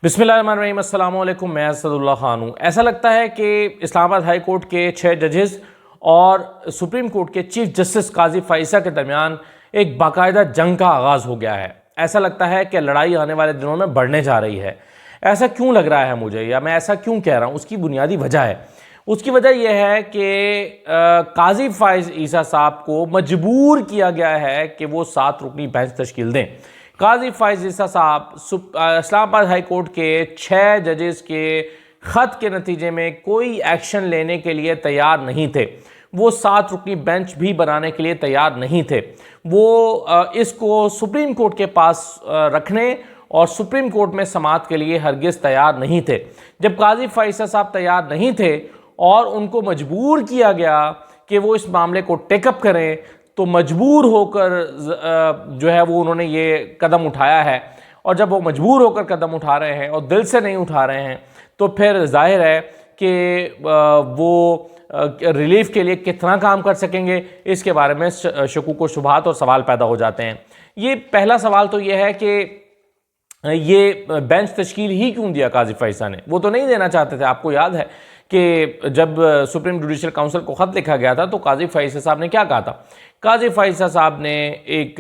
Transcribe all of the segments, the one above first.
बिस्मिल्लाहिर्रहमानिर्रहीम, अस्सलाम वालेकुम। मैं असदुल्ला खान हूँ। ऐसा लगता है कि इस्लामाबाद हाई कोर्ट के 6 जजेस और सुप्रीम कोर्ट के चीफ जस्टिस काजी फ़ाइज़ा के दरमियान एक बाकायदा जंग का आगाज़ हो गया है। ऐसा लगता है कि लड़ाई आने वाले दिनों में बढ़ने जा रही है। ऐसा क्यों लग रहा है मुझे, या मैं ऐसा क्यों कह रहा हूँ, उसकी बुनियादी वजह है। उसकी वजह यह है कि काजी फ़ाइज़ ईसा साहब को मजबूर किया गया है कि वो 7 रुकनी बेंच तश्कील दें। काजी फ़ाइज़ ईसा साहब इस्लामाबाद हाई कोर्ट के 6 जजेस के ख़त के नतीजे में कोई एक्शन लेने के लिए तैयार नहीं थे। वो 7 रुकनी बेंच भी बनाने के लिए तैयार नहीं थे। वो इसको सुप्रीम कोर्ट के पास रखने और सुप्रीम कोर्ट में समाअत के लिए हरगिज़ तैयार नहीं थे। जब काजी फ़ाइज़ साहब तैयार नहीं थे और उनको मजबूर किया गया कि वो इस मामले को टेकअप करें, तो मजबूर होकर जो है वो उन्होंने ये कदम उठाया है। और जब वो मजबूर होकर कदम उठा रहे हैं और दिल से नहीं उठा रहे हैं, तो फिर जाहिर है कि वो रिलीफ के लिए कितना काम कर सकेंगे, इसके बारे में शकूक व शुबहात और सवाल पैदा हो जाते हैं। ये पहला सवाल तो ये है कि ये बेंच तश्कील ही क्यों दिया काजी फ़ाइज़ा ने। वो तो नहीं देना चाहते थे। आपको याद है कि जब सुप्रीम जुडिशल काउंसिल को ख़त लिखा गया था तो काजी फ़ाइज़ा साहब ने क्या कहा था। काजी फ़ाइज़ा साहब ने एक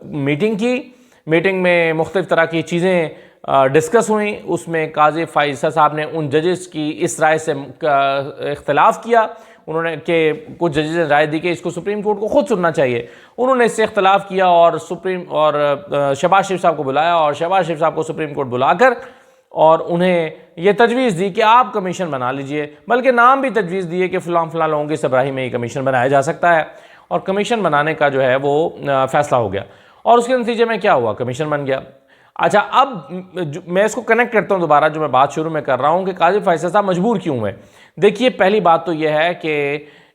मीटिंग की। मीटिंग में मुख्तलिफ़ तरह की चीज़ें डिस्कस हुई। उसमें काजी फ़ाइज़ा साहब ने उन जजेस की इस राय से इख्तलाफ किया। उन्होंने कि कुछ जजेस ने राय दी कि इसको सुप्रीम कोर्ट को खुद सुनना चाहिए। उन्होंने इससे इख्तलाफ किया और शहबाज शरीफ साहब को बुलाया और शहबाज शरीफ साहब को सुप्रीम कोर्ट बुलाकर और उन्हें यह तजवीज़ दी कि आप कमीशन बना लीजिए। बल्कि नाम भी तजवीज़ दिए कि फ़लाँ लोगों की सरबराही में ये कमीशन बनाया जा सकता है। और कमीशन बनाने का जो है वो फ़ैसला हो गया और उसके नतीजे में क्या हुआ, कमीशन बन गया। अच्छा, अब मैं इसको कनेक्ट करता हूँ दोबारा, जो मैं बात शुरू में कर रहा हूँ कि काजी फ़ाइज़ा साहब मजबूर क्यों हुए। देखिए, पहली बात तो यह है कि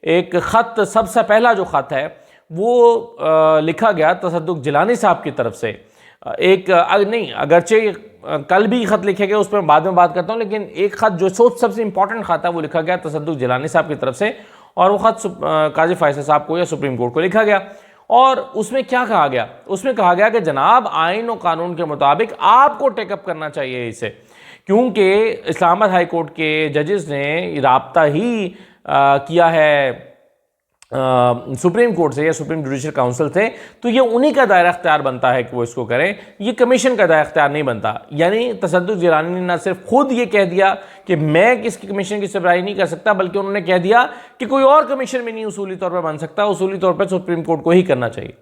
एक ख़त, सबसे पहला जो ख़त है वो लिखा गया तसद्दुक़ जिलानी साहब की तरफ से। नहीं, अगरचे कल भी ख़त लिखे गए, उस पर बाद में बात करता हूँ, लेकिन एक ख़त जो सबसे इंपॉर्टेंट ख़त है वो लिखा गया तसद्दुक़ जिलानी साहब की तरफ से, और वो ख़त काजी फ़ाइज़ा साहब को या सुप्रीम कोर्ट को लिखा गया। और उसमें क्या कहा गया? उसमें कहा गया कि जनाब, आइन और कानून के मुताबिक आपको टेकअप करना चाहिए इसे, क्योंकि इस्लामाबाद हाई कोर्ट के जजेस ने राब्ता ही किया है सुप्रीम कोर्ट से या सुप्रीम जुडिशल काउंसिल से, तो ये उन्हीं का दायरा अख्तियार बनता है कि वो इसको करें। ये कमीशन का दायरा अख्तियार नहीं बनता। यानी तसद्दुक़ जिलानी ने न सिर्फ खुद ये कह दिया कि मैं किसी कमीशन की सरबराही नहीं कर सकता, बल्कि उन्होंने कह दिया कि कोई और कमीशन भी नहीं उसूली तौर पर बन सकता, उसूली तौर पर सुप्रीम कोर्ट को ही करना चाहिए।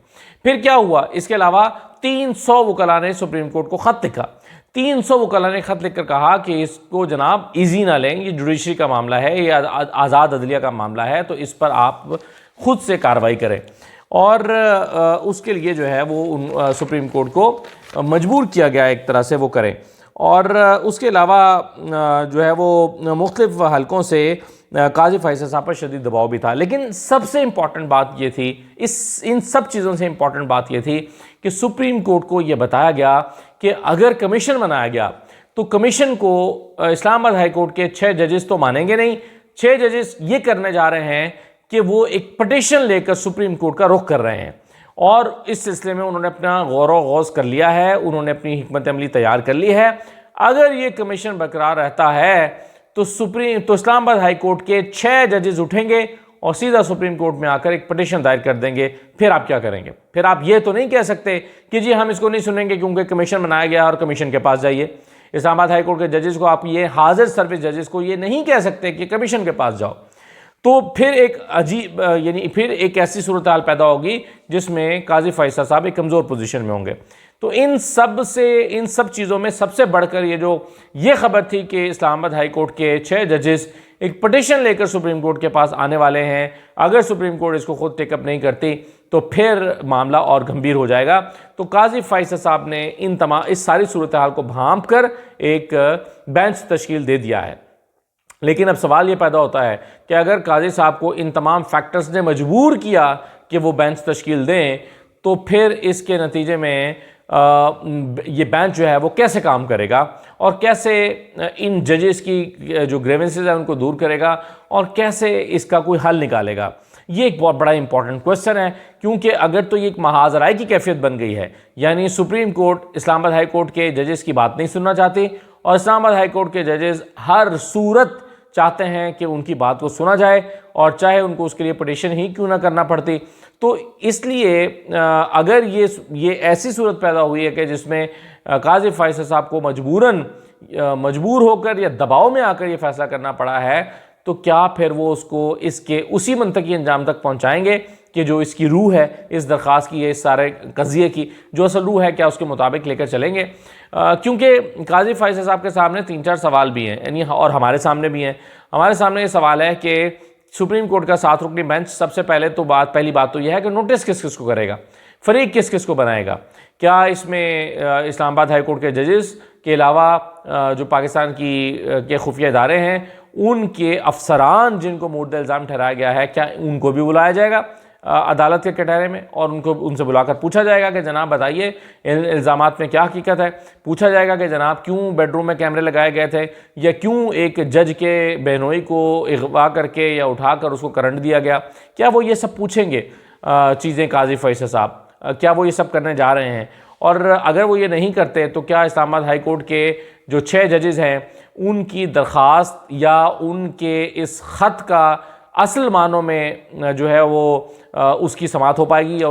फिर क्या हुआ? इसके अलावा 300 वकला ने सुप्रीम कोर्ट को ख़त लिखा। 300 वकला ने ख़त लिखकर कहा कि इसको जनाब ईजी ना लें, ये जुडिशरी का मामला है, ये आज़ाद अदलिया का मामला है, तो इस पर आप खुद से कार्रवाई करें। और उसके लिए जो है वो सुप्रीम कोर्ट को मजबूर किया गया एक तरह से वो करें। और उसके अलावा जो है वो मुख्तलिफ़ हलकों से काजी फ़ाइज़ा साहब पर शदीद दबाव भी था। लेकिन सबसे इम्पॉर्टेंट बात ये थी, इन सब चीज़ों से इम्पॉर्टेंट बात ये थी कि सुप्रीम कोर्ट को ये बताया गया कि अगर कमीशन बनाया गया तो कमीशन को इस्लामाबाद हाई कोर्ट के 6 जजेस तो मानेंगे नहीं। 6 जजेस ये करने जा रहे हैं कि वो एक पटिशन लेकर सुप्रीम कोर्ट का रुख कर रहे हैं, और इस सिलसिले में उन्होंने अपना गौर-व-गौज़ कर लिया है, उन्होंने अपनी हिकमत अमली तैयार कर ली है। अगर ये कमीशन बरकरार रहता है तो इस्लामाबाद हाई कोर्ट के 6 जजेस उठेंगे और सीधा सुप्रीम कोर्ट में आकर एक पटिशन दायर कर देंगे। फिर आप क्या करेंगे? फिर आप ये तो नहीं कह सकते कि जी हम इसको नहीं सुनेंगे क्योंकि कमीशन बनाया गया और कमीशन के पास जाइए। इस्लामाबाद हाई कोर्ट के जजेस को आप ये हाजिर सर्विस जजेस को ये नहीं कह सकते कि कमीशन के पास जाओ। तो फिर एक अजीब फिर एक ऐसी सूरत हाल पैदा होगी जिसमें काजी फ़ाइज़ा साहब एक कमज़ोर पोजीशन में होंगे। तो इन सब चीज़ों में सबसे बढ़कर ये खबर थी कि इस्लामाबाद हाई कोर्ट के 6 जजेस एक पटिशन लेकर सुप्रीम कोर्ट के पास आने वाले हैं। अगर सुप्रीम कोर्ट इसको खुद टेकअप नहीं करती तो फिर मामला और गंभीर हो जाएगा। तो काजी फ़ाइज़ा साहब ने इस सारी सूरत हाल को भांप कर एक बेंच तश्कील दे दिया है। लेकिन अब सवाल ये पैदा होता है कि अगर काजी साहब को इन तमाम फैक्टर्स ने मजबूर किया कि वो बेंच तश्कील दें, तो फिर इसके नतीजे में ये बेंच जो है वो कैसे काम करेगा और कैसे इन जजेस की जो ग्रीवेंसेस हैं उनको दूर करेगा और कैसे इसका कोई हल निकालेगा। ये एक बहुत बड़ा इंपॉर्टेंट क्वेश्चन है, क्योंकि अगर तो ये एक महाजराई की कैफियत बन गई है, यानी supreme court Islamabad high court के जजेस की बात नहीं सुनना चाहती और इस्लामाबाद हाई कोर्ट के जजेस हर सूरत चाहते हैं कि उनकी बात को सुना जाए, और चाहे उनको उसके लिए पिटीशन ही क्यों ना करना पड़ती। तो इसलिए अगर ये ऐसी सूरत पैदा हुई है कि जिसमें काजी फैसल साहब को मजबूर होकर या दबाव में आकर ये फैसला करना पड़ा है, तो क्या फिर वो उसको इसके उसी मंतकी अंजाम तक पहुंचाएंगे कि जो इसकी रूह है इस दरख्वास्त की, इस सारे कज़िये की जो असल रूह है, क्या उसके मुताबिक लेकर चलेंगे? क्योंकि काजी फैसल साहब के सामने 3-4 सवाल भी हैं, यानी और हमारे सामने भी हैं। हमारे सामने ये सवाल है कि सुप्रीम कोर्ट का 7 रुकनी बेंच सबसे पहली बात तो यह है कि नोटिस किस किस को करेगा, फरीक किस किस को बनाएगा। क्या इसमें इस्लामाबाद हाई कोर्ट के जजेस के अलावा जो पाकिस्तान के खुफिया इदारे हैं उनके अफसरान जिनको मुर्द इल्ज़ाम ठहराया गया है, क्या उनको भी बुलाया जाएगा अदालत के कटहरे में, और उनसे बुलाकर पूछा जाएगा कि जनाब बताइए इल्ज़ामात में क्या हकीकत है? पूछा जाएगा कि जनाब क्यों बेडरूम में कैमरे लगाए गए थे, या क्यों एक जज के बहनोई को अगवा करके या उठाकर उसको करंट दिया गया? क्या वो ये सब पूछेंगे चीज़ें काजी फैसल साहब? क्या वो ये सब करने जा रहे हैं? और अगर वो ये नहीं करते तो क्या इस्लामाबाद हाई कोर्ट के जो 6 जजेस हैं उनकी दरख्वास्त या उनके इस ख़त का असल मानों में जो है वो उसकी समाअत हो पाएगी, या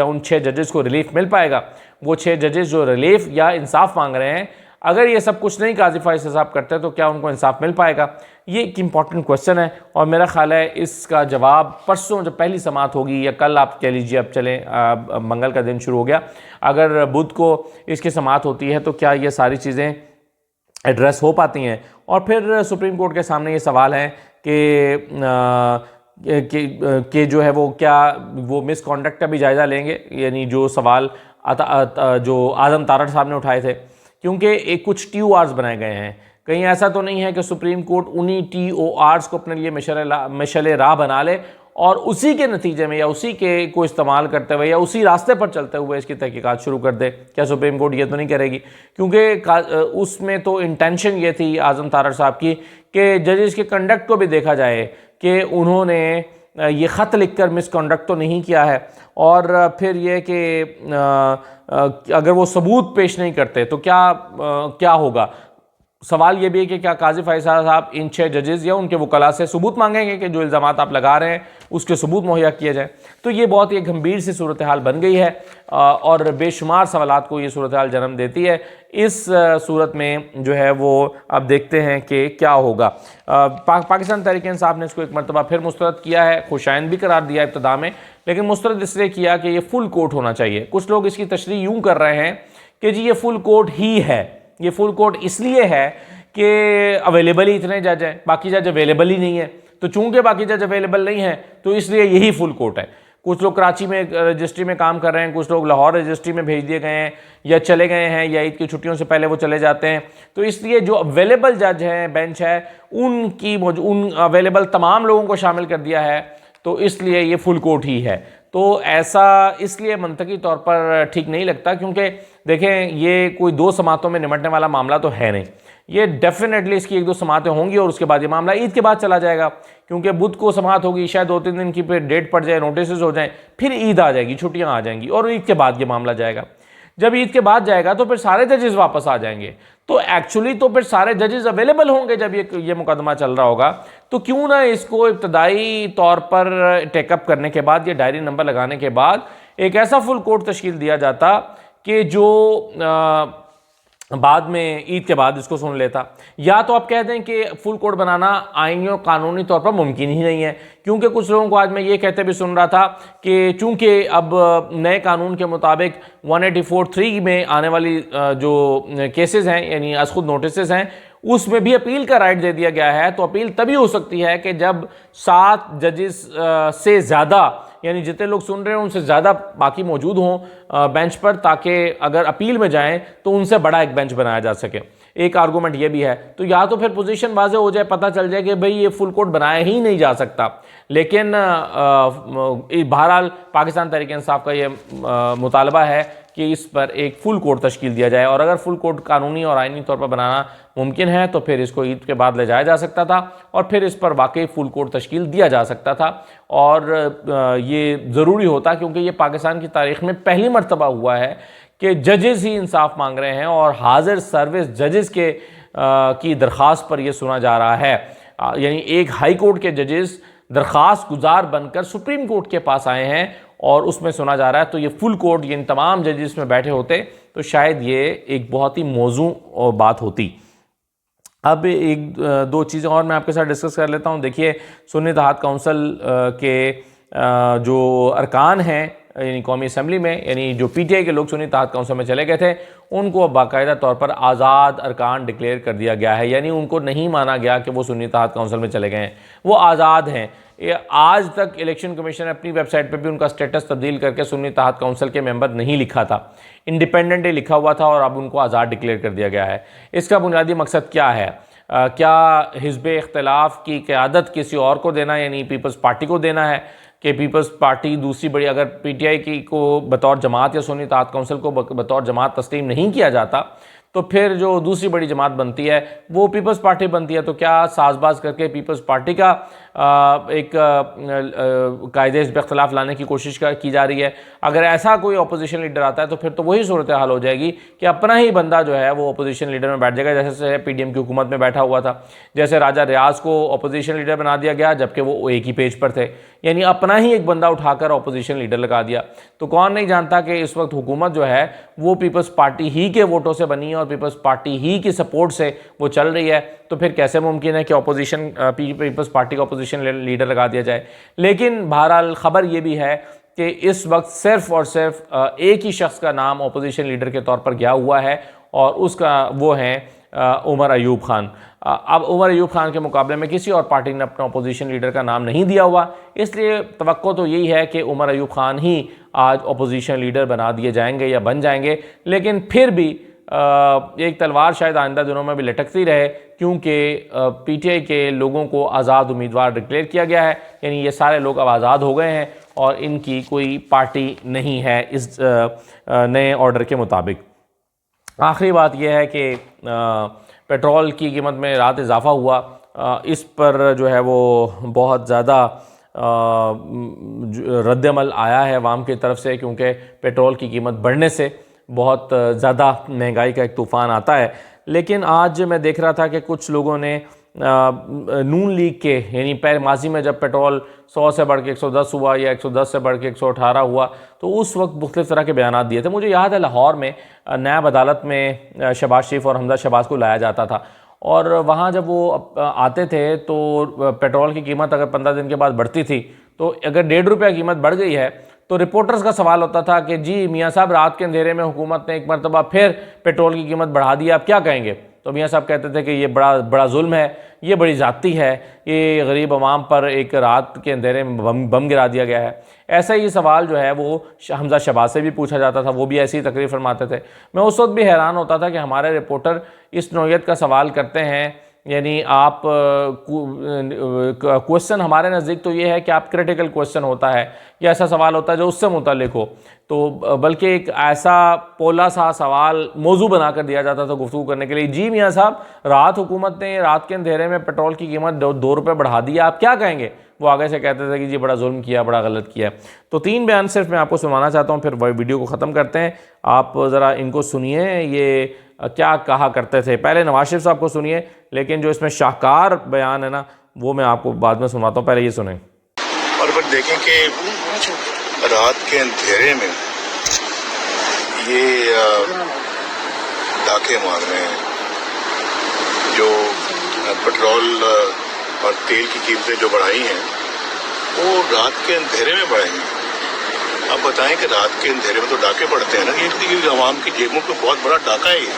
उन 6 जजेस को रिलीफ मिल पाएगा? वो 6 जजेस जो रिलीफ या इंसाफ मांग रहे हैं, अगर ये सब कुछ नहीं काजी फैसल साहब करते तो क्या उनको इंसाफ मिल पाएगा? ये एक इम्पॉर्टेंट क्वेश्चन है, और मेरा ख्याल है इसका जवाब परसों जब पहली समाअत होगी, या कल आप कह लीजिए, अब चलें मंगल का दिन शुरू हो गया, अगर बुध को इसकी समाअत होती है तो क्या ये सारी चीज़ें एड्रेस हो पाती हैं? और फिर सुप्रीम कोर्ट के सामने ये सवाल है कि जो है वो क्या वो मिसकॉन्डक्ट का भी जायज़ा लेंगे, यानी जो सवाल जो आज़म तारड़ साहब ने उठाए थे, क्योंकि कुछ TORs बनाए गए हैं। कहीं ऐसा तो नहीं है कि सुप्रीम कोर्ट उन्हीं TORs को अपने लिए मशअल राह बना ले और उसी के नतीजे में या उसी के को इस्तेमाल करते हुए या उसी रास्ते पर चलते हुए इसकी तहकीकात शुरू कर दे? क्या सुप्रीम कोर्ट ये तो नहीं करेगी? क्योंकि उसमें तो इंटेंशन ये थी आज़म तारड़ साहब की कि जजेस के कंडक्ट को भी देखा जाए कि उन्होंने ये ख़त लिखकर मिसकंडक्ट तो नहीं किया है, और फिर ये कि अगर वो सबूत पेश नहीं करते तो क्या होगा? सवाल ये भी है कि क्या काजी फैसल साहब इन 6 जजेस या उनके वकला से सबूत मांगेंगे कि जो इल्ज़ामात आप लगा रहे हैं उसके सबूत मुहैया किए जाए? तो ये बहुत ही गंभीर सी सूरत हाल बन गई है, और बेशुमार सवालात को ये सूरत हाल जन्म देती है। इस सूरत में जो है वो अब देखते हैं कि क्या होगा। पाकिस्तान तहरीक इंसाफ ने इसको एक मरतबा फिर मुस्तरद किया है, खुशाइंद भी करार दिया इब्तिदा में, लेकिन मुस्तरद इसलिए किया कि ये फुल कोर्ट होना चाहिए। कुछ लोग इसकी तशरीह यूँ कर रहे हैं कि जी ये फुल कोर्ट ही है। ये फुल कोर्ट इसलिए है कि अवेलेबल ही इतने जज हैं, बाकी जज अवेलेबल ही नहीं है, तो चूंकि बाकी जज अवेलेबल नहीं है तो इसलिए यही फुल कोर्ट है। कुछ लोग कराची में रजिस्ट्री में काम कर रहे हैं, कुछ लोग लाहौर रजिस्ट्री में भेज दिए गए हैं या चले गए हैं, या ईद की छुट्टियों से पहले वो चले जाते हैं, तो इसलिए जो अवेलेबल जज हैं, बेंच है, उन अवेलेबल तमाम लोगों को शामिल कर दिया है, तो इसलिए ये फुल कोर्ट ही है। तो ऐसा इसलिए मंतकी तौर पर ठीक नहीं लगता, क्योंकि देखें ये कोई 2 समातों में निमटने वाला मामला तो है नहीं। ये डेफिनेटली इसकी 1-2 समातें होंगी और उसके बाद ये मामला ईद के बाद चला जाएगा, क्योंकि बुध को समात होगी, शायद 2-3 दिन की फिर डेट पड़ जाए, नोटिस हो जाए, फिर ईद आ जाएगी, छुट्टियां आ जाएंगी, और ईद के बाद ये मामला जाएगा। जब ईद के बाद जाएगा तो फिर सारे जजेस वापस आ जाएंगे, तो एक्चुअली तो फिर सारे जजेस अवेलेबल होंगे जब ये मुकदमा चल रहा होगा। तो क्यों ना इसको इब्तदाई तौर पर टेकअप करने के बाद, ये डायरी नंबर लगाने के बाद एक ऐसा फुल कोर्ट तश्कील दिया जाता कि जो बाद में ईद के बाद इसको सुन लेता। या तो आप कह दें कि फुल कोर्ट बनाना आईनी और कानूनी तौर पर मुमकिन ही नहीं है, क्योंकि कुछ लोगों को आज मैं ये कहते भी सुन रहा था कि चूंकि अब नए कानून के मुताबिक 184(3) में आने वाली जो केसेस हैं, यानी आज खुद नोटिस हैं, उसमें भी अपील का राइट दे दिया गया है। तो अपील तभी हो सकती है कि जब 7 जजेस से ज़्यादा, यानी जितने लोग सुन रहे हैं उनसे ज़्यादा बाकी मौजूद हों बेंच पर, ताकि अगर अपील में जाएं तो उनसे बड़ा एक बेंच बनाया जा सके। एक आर्गूमेंट ये भी है। तो या तो फिर पोजीशन वाज़े हो जाए, पता चल जाए कि भाई ये फुल कोर्ट बनाया ही नहीं जा सकता, लेकिन बहरहाल पाकिस्तान तहरीक इंसाफ का ये मुतालबा है कि इस पर एक फुल कोर्ट तश्कील दिया जाए, और अगर फुल कोर्ट कानूनी और आइनी तौर पर बनाना मुमकिन है तो फिर इसको ईद के बाद ले जाया जा सकता था, और फिर इस पर वाकई फुल कोर्ट तश्कील दिया जा सकता था। और ये ज़रूरी होता, क्योंकि ये पाकिस्तान की तारीख़ में पहली मरतबा हुआ है कि जजेस ही इंसाफ मांग रहे हैं, और हाजिर सर्विस जजेस के की दरख्वास्त पर यह सुना जा रहा है। यानी एक हाई कोर्ट के जजेस दरख्वास्त गुजार बनकर सुप्रीम कोर्ट के पास आए हैं और उसमें सुना जा रहा है। तो ये फुल कोर्ट यानी तमाम जजेस में बैठे होते तो शायद ये एक बहुत ही मौजू बात होती। अब एक दो चीज़ें और मैं आपके साथ डिस्कस कर लेता हूँ। देखिए, सुन्नी इत्तेहाद काउंसिल के जो अरकान हैं यानी कौमी असम्बली में, यानी जो पीटीआई के लोग सुन्नी इत्तेहाद काउंसिल में चले गए थे, उनको अब बाकायदा तौर पर आज़ाद अरकान डिक्लेयर कर दिया गया है। यानी उनको नहीं माना गया कि वो सुन्नी इत्तेहाद काउंसिल में चले गए हैं, वो आज़ाद हैं। आज तक इलेक्शन कमीशन ने अपनी वेबसाइट पर भी उनका स्टेटस तब्दील करके सुन्नी इत्तेहाद काउंसिल के मेंबर नहीं लिखा था, इंडिपेंडेंट ही लिखा हुआ था और अब उनको आज़ाद डिक्लेयर कर दिया गया है। इसका बुनियादी मकसद क्या है? क्या हिज़्ब इख्तिलाफ की क़यादत किसी और को देना, यानी पीपल्स पार्टी को देना है कि पीपल्स पार्टी दूसरी बड़ी, अगर पीटीआई की को बतौर जमात या सुन्नी इत्तेहाद काउंसिल को बतौर जमात तस्लीम नहीं किया जाता तो फिर जो दूसरी बड़ी जमात बनती है वो पीपल्स पार्टी बनती है। तो क्या साजबाज करके पीपल्स पार्टी का एक कायदे हिज़्ब इख्तिलाफ लाने की कोशिश की जा रही है? अगर ऐसा कोई अपोजिशन लीडर आता है तो फिर तो वही सूरत हाल हो जाएगी कि अपना ही बंदा जो है वो अपोजिशन लीडर में बैठ जाएगा, जैसे पीडीएम की हुकूमत में बैठा हुआ था। जैसे राजा रियाज को अपोजिशन लीडर बना दिया गया जबकि वो एक ही पेज पर थे, यानी अपना ही एक बंदा उठाकर अपोजिशन लीडर लगा दिया। तो कौन नहीं जानता कि इस वक्त हुकूमत जो है वो पीपल्स पार्टी ही के वोटों से बनी है और पीपल्स पार्टी ही की सपोर्ट से वो चल रही है। तो फिर कैसे मुमकिन है कि अपोजिशन पीपल्स पार्टी का अपोजिशन लीडर लगा दिया जाए? लेकिन बहरहाल ख़बर ये भी है कि इस वक्त सिर्फ़ और सिर्फ एक ही शख्स का नाम अपोजिशन लीडर के तौर पर गया हुआ है और उसका वो है उमर अयूब खान। अब उमर अयूब खान के मुकाबले में किसी और पार्टी ने अपना अपोजिशन लीडर का नाम नहीं दिया हुआ, इसलिए तवक्को तो यही है कि उमर अयूब खान ही आज अपोजिशन लीडर बना दिए जाएंगे या बन जाएंगे। लेकिन फिर भी एक तलवार शायद आइंदा दिनों में भी लटकती रहे, क्योंकि पीटीआई के लोगों को आज़ाद उम्मीदवार डिक्लेयर किया गया है, यानी ये सारे लोग अब आज़ाद हो गए हैं और इनकी कोई पार्टी नहीं है इस नए ऑर्डर के मुताबिक। आखिरी बात यह है कि पेट्रोल की कीमत में रात इजाफ़ा हुआ, इस पर जो है वो बहुत ज़्यादा रद्दअमल आया है अवाम की तरफ से, क्योंकि पेट्रोल की कीमत बढ़ने से बहुत ज़्यादा महंगाई का एक तूफ़ान आता है। लेकिन आज मैं देख रहा था कि कुछ लोगों ने नून लीग के, यानी पहले माजी में जब पेट्रोल 100 से बढ़ के 110 हुआ या 110 से बढ़ के 118 हुआ तो उस वक्त मुख्तलिफ़ तरह के बयान दिए थे। मुझे याद है लाहौर में नैब अदालत में शहबाज शरीफ और हमजा शहबाज को लाया जाता था और वहाँ जब वो आते थे तो पेट्रोल की कीमत अगर 15 दिन के बाद बढ़ती थी तो अगर 1.5 रुपया कीमत बढ़ गई है तो रिपोर्टर्स का सवाल होता था कि जी मियाँ साहब, रात के अंधेरे में हुकूमत ने एक मरतबा फिर पेट्रोल की कीमत बढ़ा दी, आप क्या कहेंगे? तो मियाँ साहब कहते थे कि ये बड़ा जुल्म है, ये बड़ी ज़्यादती है, ये गरीब आवाम पर एक रात के अंधेरे में बम गिरा दिया गया है। ऐसा ही सवाल जो है वो हमजा शहबाज से भी पूछा जाता था, वो भी ऐसी ही तकरीर फरमाते थे। मैं उस वक्त भी हैरान होता था कि हमारे रिपोर्टर इस नौइयत का सवाल करते हैं, यानी आप क्वेश्चन हमारे नज़दीक तो ये है कि आप क्रिटिकल क्वेश्चन होता है या ऐसा सवाल होता है जो उससे मुतालिक हो, तो बल्कि एक ऐसा पोला सा सवाल मौजू बना कर दिया जाता था गुफ्तगू करने के लिए। जी मियाँ साहब, रात हुकूमत ने रात के अंधेरे में पेट्रोल की कीमत 2 रुपये बढ़ा दी, आप क्या कहेंगे? वो आगे से कहते थे कि जी बड़ा जुल्म किया, बड़ा गलत किया। तो 3 बयान सिर्फ मैं आपको सुनाना चाहता हूँ, फिर वीडियो को ख़त्म करते हैं। आप ज़रा इनको सुनिए, ये क्या कहा करते थे। पहले नवाज शरीफ साहब को सुनिए, लेकिन जो इसमें शाहकार बयान है ना वो मैं आपको बाद में सुनाता हूँ, पहले ये सुनें। और फिर देखें कि रात के अंधेरे में ये डाके मार रहे हैं, जो पेट्रोल और तेल की कीमतें जो बढ़ाई हैं वो रात के अंधेरे में बढ़ाई हैं। अब बताएं कि रात के अंधेरे में तो डाके पड़ते हैं ना, ये आवाम की जेबों पे बहुत बड़ा डाका है ये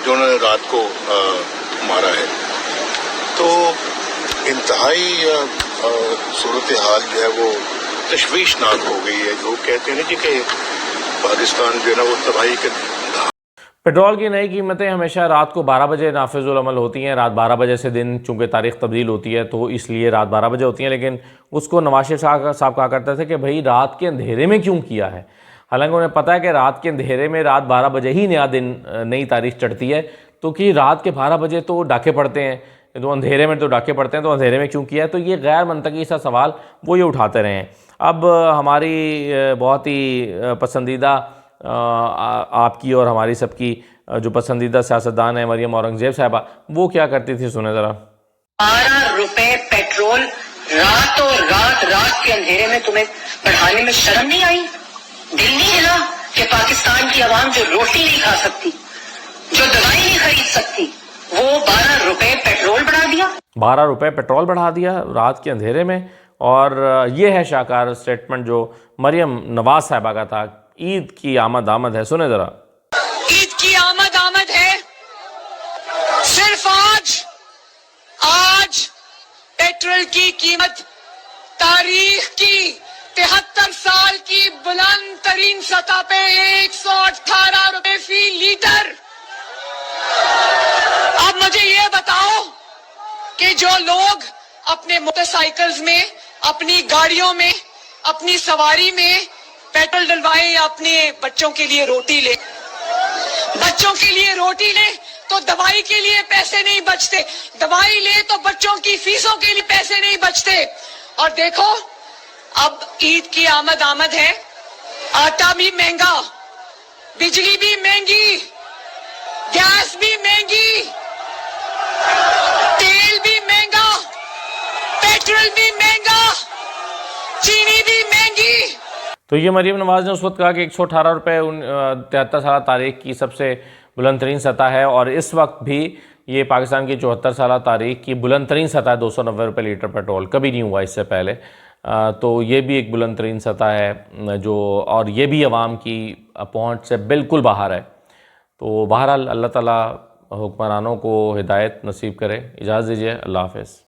जो उन्होंने रात को मारा है। तो इंतहाई सूरत हाल जो है वो तशवीशनाक हो गई है। जो कहते हैं ना जी कि पाकिस्तान जो है ना वो तबाही के। पेट्रोल की नई कीमतें हमेशा रात को 12 बजे नाफिजुल अमल होती हैं। रात 12 बजे से दिन, चूँकि तारीख़ तब्दील होती है तो इसलिए रात 12 बजे होती हैं, लेकिन उसको नवाज शरीफ साहब कहा करते थे कि भाई रात के अंधेरे में क्यों किया है। हालांकि उन्हें पता है कि रात के अंधेरे में रात 12 बजे ही नया दिन, नई तारीख चढ़ती है, तो कि रात के 12 बजे तो डाके पड़ते हैं, तो अंधेरे में तो डाके पड़ते हैं, तो अंधेरे में क्यों किया है। तो ये गैर मंतकी सा सवाल वो ये उठाते रहे हैं। अब हमारी बहुत ही पसंदीदा आपकी और हमारी सबकी जो पसंदीदा सियासतदान है मरियम औरंगजेब साहिबा, वो क्या करती थी, सुने ज़रा। 12 रुपए पेट्रोल रात के अंधेरे में तुम्हें बढ़ाने में शर्म नहीं आई? दिल नहीं हिला कि पाकिस्तान की आवाम जो रोटी नहीं खा सकती, जो दवाई नहीं खरीद सकती, वो 12 रुपए पेट्रोल बढ़ा दिया? 12 रुपए पेट्रोल बढ़ा दिया रात के अंधेरे में। और ये है शाहकार स्टेटमेंट जो मरियम नवाज साहिबा का था। ईद की आमद आमद है, सुने ज़रा। ईद की आमद आमद है, सिर्फ आज पेट्रोल की कीमत तारीख की 73 साल की बुलंद तरीन सतह पे 118 रुपए फी लीटर। अब मुझे ये बताओ कि जो लोग अपने मोटरसाइकिल्स में, अपनी गाड़ियों में, अपनी सवारी में पेट्रोल डलवाए या अपने बच्चों के लिए रोटी ले, तो दवाई के लिए पैसे नहीं बचते, दवाई ले तो बच्चों की फीसों के लिए पैसे नहीं बचते। और देखो अब ईद की आमद है, आटा भी महंगा, बिजली भी महंगी, गैस भी महंगी, तेल भी महंगा, पेट्रोल भी महंगा, चीनी भी महंगी। तो ये मरीम नवाज ने उस वक्त कहा कि 118 रुपये 73 साल तारीख की सबसे बुलंद तरीन सतह है, और इस वक्त भी ये पाकिस्तान की 74 साल तारीख की बुलंद तरीन सतह है। 290 रुपये लीटर पेट्रोल कभी नहीं हुआ इससे पहले। तो ये भी एक बुलंद तरीन सतह है जो, और ये भी अवाम की पहुँच से बिल्कुल बाहर है। तो बहरहाल अल्लाह ताला हुक्मरानों को हिदायत नसीब करे। इजाज़त दीजिए, अल्लाह हाफ़िज़।